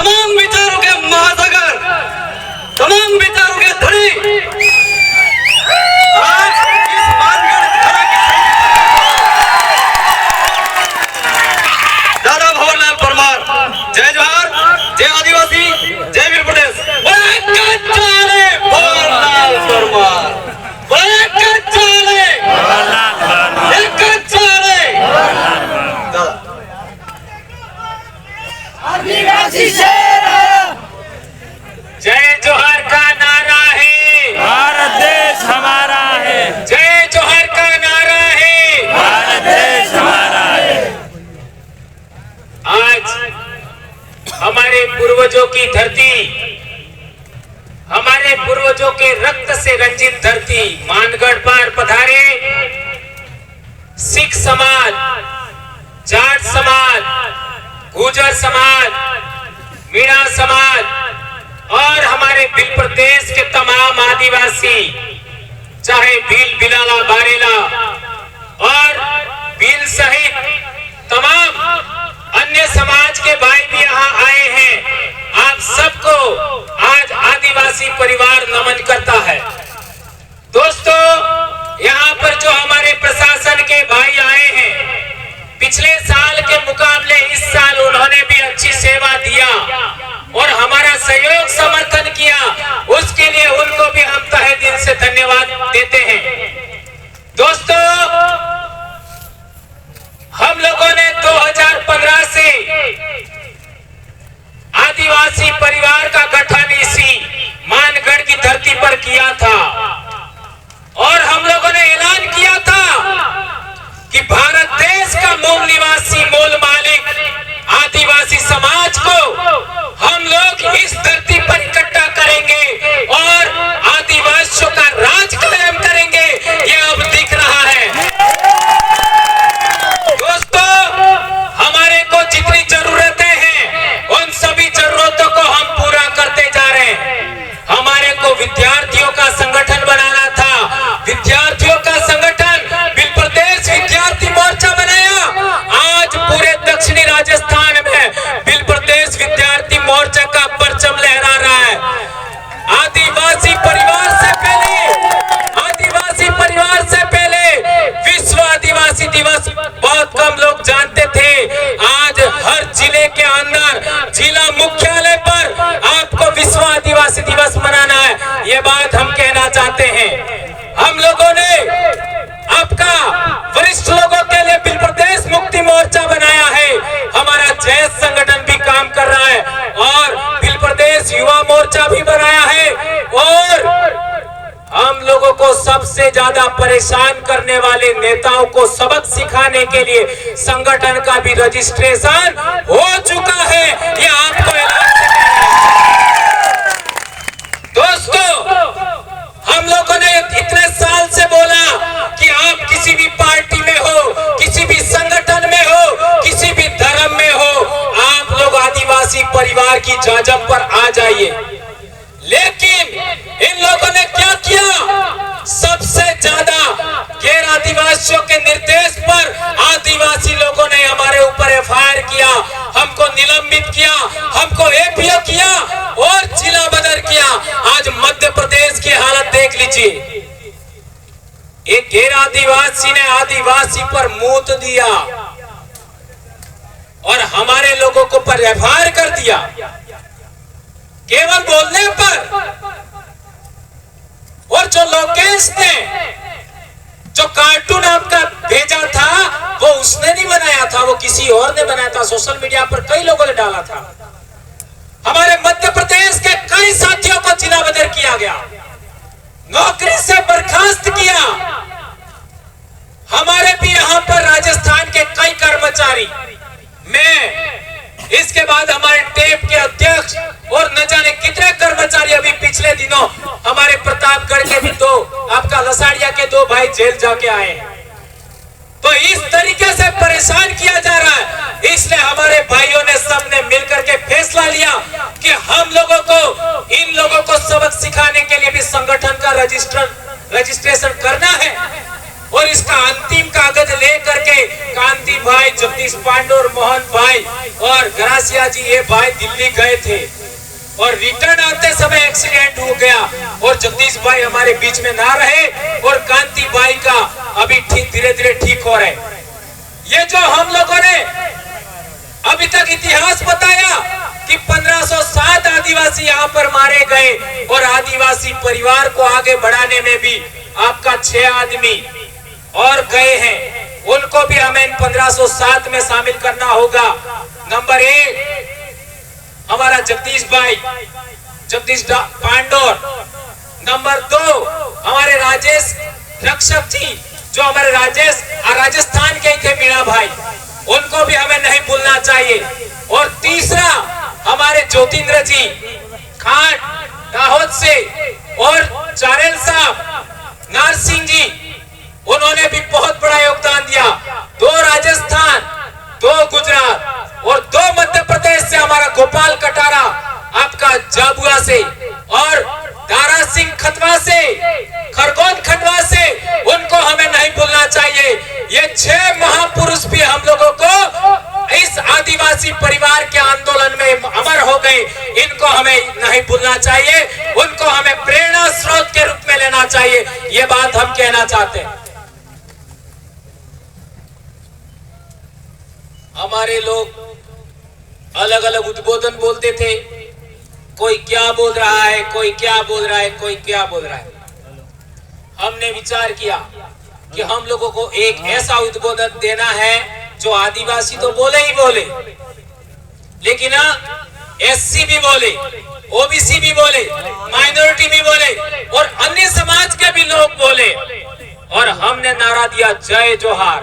तमाम विचारों के महासागर, तमाम विचारों के धनी आज इस मानगढ़ धरा की दादा भवरलाल परमार। जय जोहार, जय आदिवासी, जय वीर प्रदेश। भवरलाल परमार, आदिवासी शेर जय जोहर का नारा है, भारत देश हमारा है। जय जोहर का नारा है, भारत देश हमारा है। आज हमारे पूर्वजों की धरती, हमारे पूर्वजों के रक्त से रंजित धरती मानगढ़ पर पधारे सिख समाज, जाट समाज, गुर्जर समाज, मीणा समाज और हमारे भील प्रदेश के तमाम आदिवासी, चाहे भील, बिलाला, बारेला और भील सहित तमाम अन्य समाज के भाई भी यहाँ आए हैं। आप सबको आज आदिवासी परिवार नमन करता है। दोस्तों, यहाँ पर जो हमारे प्रशासन के भाई आए हैं, पिछले साल के मुकाबले इस साल उन्होंने भी अच्छी सेवा दिया और हमारा सहयोग समर्थन किया। उसके लिए उनको भी हम तहे दिल से धन्यवाद देते हैं। दोस्तों, हम लोगों ने 2015 से आदिवासी परिवार का गठन इसी मानगढ़ की धरती पर किया था और हम लोगों ने ऐलान किया था कि भारत देश का मूल निवासी, मूल मालिक आदिवासी समाज को हम लोग इस धरती पर इकट्ठा करेंगे और आदिवासियों का राज कायम करेंगे। ये अब दिख रहा है। दोस्तों, हमारे को जितनी जरूरतें हैं उन सभी जरूरतों को हम पूरा करते जा रहे हैं। हमारे को विद्यार्थियों का संगठन बनाना था, विद्यार्थियों का संगठन भील प्रदेश विद्यार्थी मोर्चा बनाया। आज पूरे दक्षिणी राजस्थान में भील प्रदेश विद्यार्थी मोर्चा का परचम लहरा रहा है। आदिवासी परिवार से पहले विश्व आदिवासी दिवस बहुत कम लोग जानते थे। आज हर जिले के अंदर, जिला मुख्यालय पर आपको विश्व आदिवासी दिवस मनाना है। ये बात हम कहना चाहते हैं। हम लोगों ने आपका वरिष्ठ लोगों के लिए भील प्रदेश मुक्ति मोर्चा बनाया है। हमारा जैस संगठन भी काम कर रहा है और भील प्रदेश युवा मोर्चा भी बनाया है। और हम लोगों को सबसे ज्यादा परेशान करने वाले नेताओं को सबक सिखाने के लिए संगठन का भी रजिस्ट्रेशन हो चुका है। ये आपको ऐलान से कहना है। दोस्तों, हम लोगों ने इतने साल से बोला कि आप किसी भी पार्टी में हो, किसी भी संगठन में हो, किसी भी धर्म में हो, आप लोग आदिवासी परिवार की झांझम पर आ जाइए। लेकिन इन लोगों ने क्या किया? सबसे ज्यादा गैर आदिवासियों के निर्देश पर आदिवासी लोगों ने हमारे ऊपर FIR किया, हमको निलंबित किया, हमको APO किया और जिला बदर किया। आज मध्य प्रदेश की हालत देख लीजिए। एक गैर आदिवासी ने आदिवासी पर मूत दिया और हमारे लोगों को पर FIR कर दिया केवल बोलने पर। और जो लोकेश ने जो कार्टून आपका भेजा था वो उसने नहीं बनाया था, वो किसी और ने बनाया था। सोशल मीडिया पर कई लोगों ने डाला था। हमारे मध्य प्रदेश के कई साथियों को जिला बदर किया गया, नौकरी से बर्खास्त किया। हमारे भी यहाँ पर राजस्थान के कई कर्मचारी, मैं इसके बाद हमारे टेप के अध्यक्ष और न जाने कितने कर्मचारी अभी पिछले दिनों हमारे प्रतापगढ़ के भी दो, आपका लसाड़िया के 2 भाई जेल जाके आए हैं। तो इस तरीके से परेशान किया जा रहा है। इसलिए हमारे भाइयों ने सबने मिलकर के फैसला लिया कि हम लोगों को, इन लोगों को सबक सिखाने के लिए भी संगठन का रजिस्ट्रेशन करना है। और इसका अंतिम कागज लेकर के कांति भाई, जगदीश पांडे और मोहन भाई और गरासिया जी ये भाई दिल्ली गए थे और रिटर्न आते समय एक्सीडेंट हो गया और जगदीश भाई हमारे बीच में ना रहे और कांति भाई का अभी ठीक धीरे धीरे ठीक हो रहे। ये जो हम लोगों ने अभी तक इतिहास बताया कि 1507 आदिवासी यहाँ पर मारे गए और आदिवासी परिवार को आगे बढ़ाने में भी आपका 6 आदमी और गए हैं, उनको भी हमें 1507 में शामिल करना होगा। नंबर 1 हमारा जगदीश भाई, जगदीश पांडोर। नंबर 2 हमारे राजेश रक्षक जी जो हमारे राजस्थान के थे, मीणा भाई, उनको भी हमें नहीं भूलना चाहिए। और तीसरा हमारे ज्योतिंद्र जी खाट दाहोद से और चारेल साहब नारसिंह जी, उन्होंने भी बहुत बड़ा योगदान दिया। 2 राजस्थान, 2 गुजरात और 2 मध्य प्रदेश से हमारा गोपाल कटारा आपका जाबुआ से और दारा सिंह खतवा से, खरगोन खटवा से, उनको हमें नहीं भूलना चाहिए। ये 6 महापुरुष भी हम लोगों को इस आदिवासी परिवार के आंदोलन में अमर हो गए, इनको हमें नहीं भूलना चाहिए, उनको हमें प्रेरणा स्रोत के रूप में लेना चाहिए। ये बात हम कहना चाहते हैं। हमारे लोग अलग अलग उद्बोधन बोलते थे, कोई क्या बोल रहा है, कोई क्या बोल रहा है, कोई क्या बोल रहा है। हमने विचार किया कि हम लोगों को एक ऐसा उद्बोधन देना है जो आदिवासी तो बोले ही बोले, लेकिन एससी भी बोले, ओबीसी भी बोले, माइनॉरिटी भी बोले और अन्य समाज के भी लोग बोले। और हमने नारा दिया जय जोहार।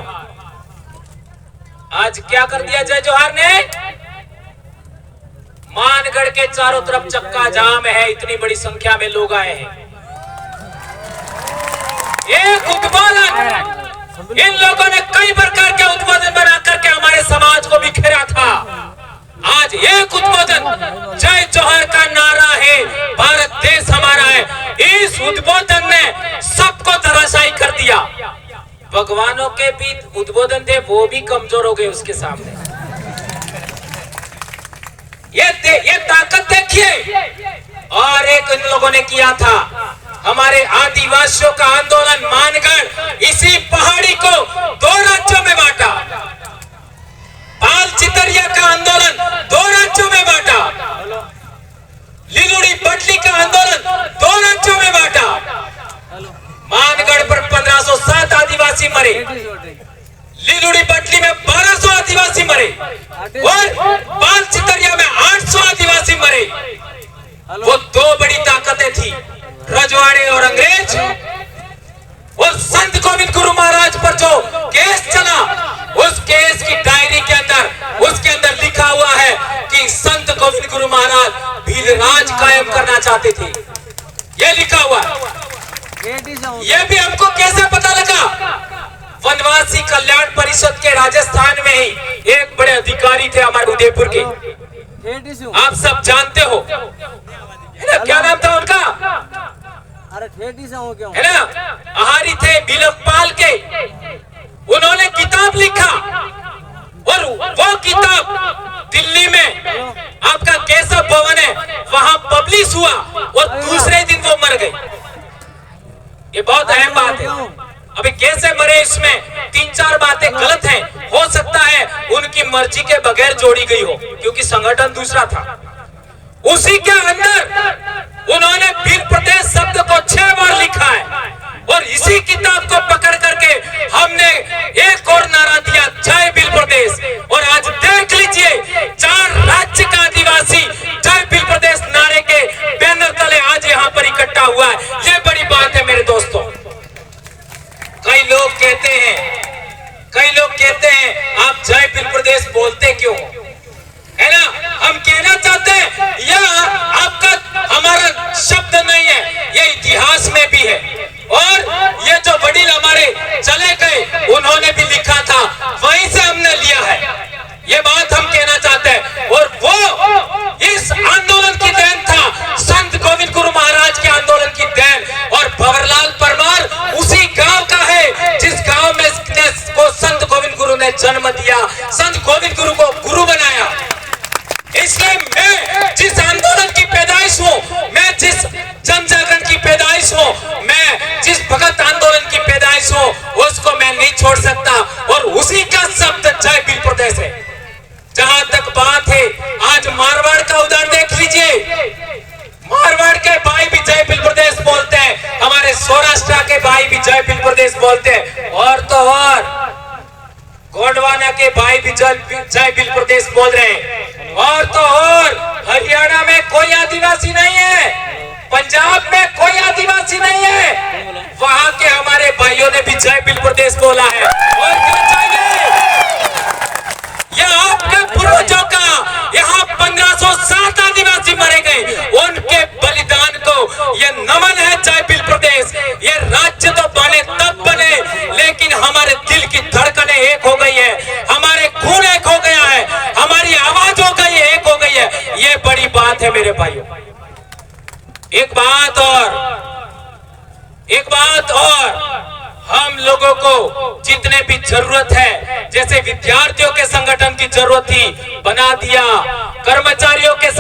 आज क्या कर दिया जय जोहार ने? मानगढ़ के चारों तरफ चक्का जाम है, इतनी बड़ी संख्या में लोग आए हैं। एक उद्बोधन, इन लोगों ने कई प्रकार के उद्बोधन बना करके हमारे समाज को बिखेरा था। आज एक उद्बोधन जय जोहार का नारा है, भारत देश हमारा है। इस उद्बोधन ने सबको धराशायी कर दिया। भगवानों के भी उद्बोधन थे, वो भी कमजोर हो गए उसके सामने। ये ताकत देखिए। और एक इन लोगों ने किया था, हमारे आदिवासियों का आंदोलन मानगढ़, इसी पहाड़ी को 2 राज्यों में बांटा। पाल चितरिया का आंदोलन 2 राज्यों में बांटा। लिलुड़ी बटली का आंदोलन 2 राज्यों में बांटा। मानगढ़ पर 1507 आदिवासी मरे, लिलुड़ी बटली में 1200 आदिवासी मरे और पाल चितरिया में 800 आदिवासी मरे। वो 2 बड़ी ताकतें थी, रजवाड़े और अंग्रेज। और संत गोविंद गुरु महाराज पर जो केस चला, उस केस की डायरी के अंदर उसके अंदर लिखा हुआ है कि संत गोविंद गुरु महाराज भील राज कायम करना चाहते थे। ये लिखा हुआ है। ये भी हमको कैसे पता लगा? वनवासी कल्याण परिषद के राजस्थान में ही एक बड़े अधिकारी थे हमारे उदयपुर के, आप सब जानते हो, है ना? क्या नाम था उनका? है ना? आहारी थे बिलकपाल के। उन्होंने किताब लिखा और वो किताब दिल्ली में आपका केशव भवन है, वहां पब्लिश हुआ और दूसरे दिन वो मर गए। ये बहुत अहम बात है। अभी कैसे मरे इसमें 3-4 बातें गलत हैं। हो सकता है उनकी मर्जी के बगैर जोड़ी गई हो, क्योंकि संगठन दूसरा था। उसी के अंदर उन्होंने भील प्रदेश शब्द को 6 बार लिखा है और इसी किताब को पकड़ करके हमने एक और नारा दिया, जय भील प्रदेश। और आज देख लीजिए 4 राज्य का आदिवासी जय भील प्रदेश नारे के बैनर तले आज यहाँ पर इकट्ठा हुआ है। ये बड़ी बात है मेरे दोस्तों। कई लोग कहते हैं आप जय भील प्रदेश बोलते क्यों, है ना? हम कहना चाहते हैं यह आपका हमारा शब्द नहीं है, ये इतिहास में भी है। और ये जो वडील हमारे चले गए, उन्होंने भी लिखा था, वहीं से हमने लिया है। ये बात हम कहना चाहते हैं। बोलते हैं। और तो और गोंडवाना के भाई भी जय भील प्रदेश बोल रहे हैं। और तो और हरियाणा में कोई आदिवासी नहीं है, पंजाब में कोई आदिवासी नहीं है, वहां के हमारे भाइयों ने भी जय भील प्रदेश बोला है। और क्या चाहिए? यह आपके पूर्वजों का, यहाँ 1507 आदिवासी मरे गए, उनके बलिदान को यह नमन है जय भील प्रदेश। ये राज्य तो बने तब बने, लेकिन हमारे दिल की धड़कनें एक हो गई है, हमारे खून एक हो गया है, हमारी आवाज हो गई है, एक हो गई है। ये बड़ी बात है मेरे भाइयों। एक बात और हम लोगों को जितने भी जरूरत है, जैसे विद्यार्थियों के संगठन की जरूरत थी, बना दिया, कर्मचारियों के